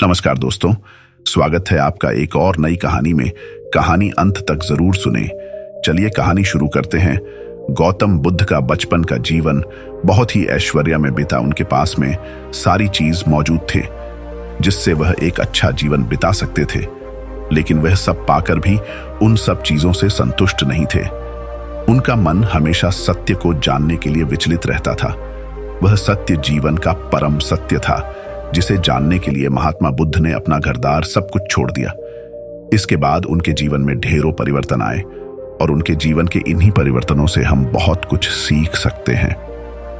नमस्कार दोस्तों, स्वागत है आपका एक और नई कहानी में। कहानी अंत तक जरूर सुने। चलिए कहानी शुरू करते हैं। गौतम बुद्ध का बचपन का जीवन बहुत ही ऐश्वर्य में बीता। उनके पास में सारी चीज मौजूद थे जिससे वह एक अच्छा जीवन बिता सकते थे, लेकिन वह सब पाकर भी उन सब चीजों से संतुष्ट नहीं थे। उनका मन हमेशा सत्य को जानने के लिए विचलित रहता था। वह सत्य जीवन का परम सत्य था, जिसे जानने के लिए महात्मा बुद्ध ने अपना घरदार सब कुछ छोड़ दिया। इसके बाद उनके जीवन में ढेरों परिवर्तन आए और उनके जीवन के इन्हीं परिवर्तनों से हम बहुत कुछ सीख सकते हैं।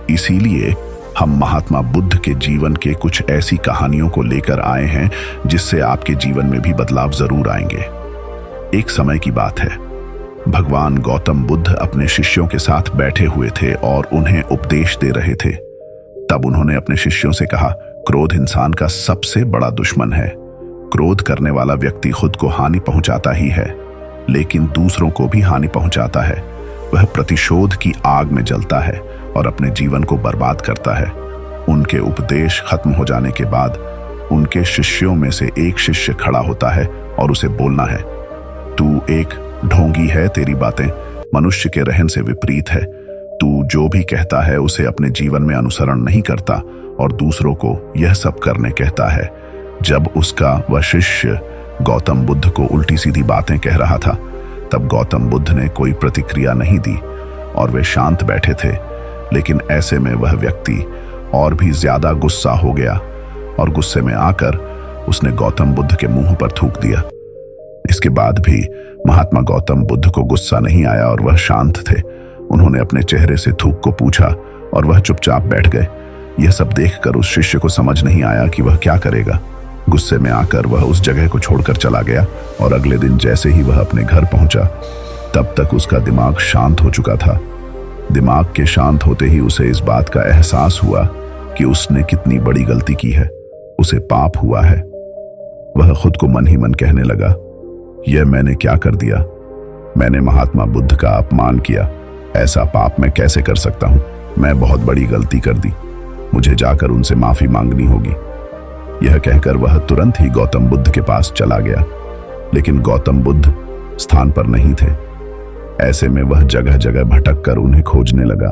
इसीलिए हम महात्मा बुद्ध के जीवन के कुछ ऐसी कहानियों को लेकर आए हैं जिससे आपके जीवन में भी बदलाव जरूर आएंगे। एक समय की बात है, भगवान गौतम बुद्ध अपने शिष्यों के साथ बैठे हुए थे और उन्हें उपदेश दे रहे थे। तब उन्होंने अपने शिष्यों से कहा, क्रोध इंसान का सबसे बड़ा दुश्मन है। क्रोध करने वाला व्यक्ति खुद को हानि पहुंचाता ही है, लेकिन दूसरों को भी हानि पहुंचाता है। वह प्रतिशोध की आग में जलता है और अपने जीवन को बर्बाद करता है। उनके उपदेश खत्म हो जाने के बाद उनके शिष्यों में से एक शिष्य खड़ा होता है और उसे बोलना है, तू एक ढोंगी है, तेरी बातें मनुष्य के रहन से विपरीत है। तू जो भी कहता है उसे अपने जीवन में अनुसरण नहीं करता और दूसरों को यह सब करने कहता है। जब उसका वह शिष्य गौतम बुद्ध को उल्टी सीधी बातें कह रहा था, तब गौतम बुद्ध ने कोई प्रतिक्रिया नहीं दी और वे शांत बैठे थे। लेकिन ऐसे में वह व्यक्ति और भी ज्यादा गुस्सा हो गया और गुस्से में आकर उसने गौतम बुद्ध के मुंह पर थूक दिया। इसके बाद भी महात्मा गौतम बुद्ध को गुस्सा नहीं आया और वह शांत थे। उन्होंने अपने चेहरे से थूक को पूछा और वह चुपचाप बैठ गए। यह सब देखकर उस शिष्य को समझ नहीं आया कि वह क्या करेगा। गुस्से में आकर वह उस जगह को छोड़कर चला गया और अगले दिन जैसे ही वह अपने घर पहुंचा, तब तक उसका दिमाग शांत हो चुका था। दिमाग के शांत होते ही उसे इस बात का एहसास हुआ कि उसने कितनी बड़ी गलती की है, उसे पाप हुआ है। वह खुद को मन ही मन कहने लगा, यह मैंने क्या कर दिया? मैंने महात्मा बुद्ध का अपमान किया। ऐसा पाप मैं कैसे कर सकता हूं? मैं बहुत बड़ी गलती कर दी। मुझे जाकर उनसे माफी मांगनी होगी। यह कहकर वह तुरंत ही गौतम बुद्ध के पास चला गया, लेकिन गौतम बुद्ध स्थान पर नहीं थे। ऐसे में वह जगह जगह भटक कर उन्हें खोजने लगा।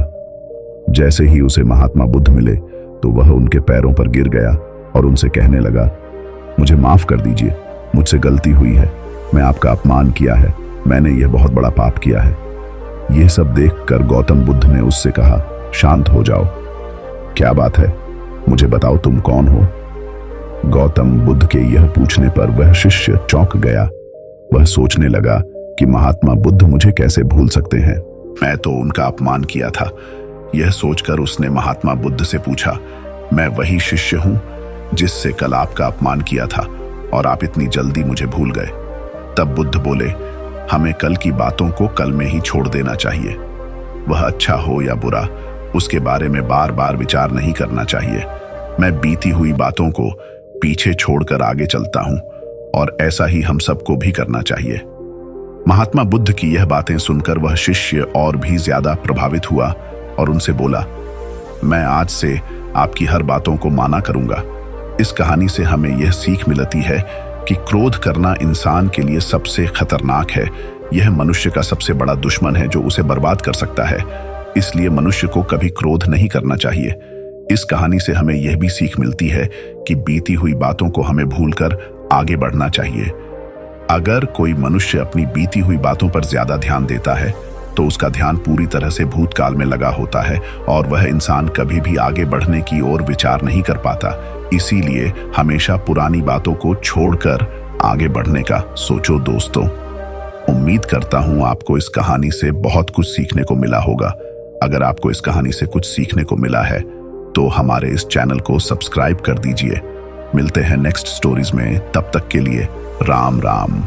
जैसे ही उसे महात्मा बुद्ध मिले तो वह उनके पैरों पर गिर गया और उनसे कहने लगा, मुझे माफ कर दीजिए, मुझसे गलती हुई है। मैं आपका अपमान किया है। मैंने यह बहुत बड़ा पाप किया है। यह सब देखकर गौतम बुद्ध ने उससे कहा, शांत हो जाओ। क्या बात है? मुझे बताओ, तुम कौन हो? गौतम बुद्ध के यह पूछने पर वह शिष्य चौंक गया। वह सोचने लगा कि महात्मा बुद्ध मुझे कैसे भूल सकते हैं? मैं तो उनका अपमान किया था। यह सोचकर उसने महात्मा बुद्ध से पूछा, मैं वही शिष्य हूं जिससे कल आपका अपमान किया था और आप इतनी जल्दी मुझे भूल गए? तब बुद्ध बोले, हमें कल की बातों को कल में ही छोड़ देना चाहिए। वह अच्छा हो या बुरा, उसके बारे में बार बार विचार नहीं करना चाहिए। मैं बीती हुई बातों को पीछे छोड़कर आगे चलता हूं और ऐसा ही हम सबको भी करना चाहिए। महात्मा बुद्ध की यह बातें सुनकर वह शिष्य और भी ज्यादा प्रभावित हुआ और उनसे बोला, मैं आज से आपकी हर बातों को माना करूंगा। इस कहानी से हमें यह सीख मिलती है कि क्रोध करना इंसान के लिए सबसे खतरनाक है। यह मनुष्य का सबसे बड़ा दुश्मन है जो उसे बर्बाद कर सकता है। इसलिए मनुष्य को कभी क्रोध नहीं करना चाहिए। इस कहानी से हमें यह भी सीख मिलती है कि बीती हुई बातों को हमें भूलकर आगे बढ़ना चाहिए। अगर कोई मनुष्य अपनी बीती हुई बातों पर ज्यादा ध्यान देता है तो उसका ध्यान पूरी तरह से भूतकाल में लगा होता है और वह इंसान कभी भी आगे बढ़ने की ओर विचार नहीं कर पाता। इसीलिए हमेशा पुरानी बातों को छोड़कर आगे बढ़ने का सोचो दोस्तों। उम्मीद करता हूं आपको इस कहानी से बहुत कुछ सीखने को मिला होगा। अगर आपको इस कहानी से कुछ सीखने को मिला है तो हमारे इस चैनल को सब्सक्राइब कर दीजिए। मिलते हैं नेक्स्ट स्टोरीज में, तब तक के लिए राम राम।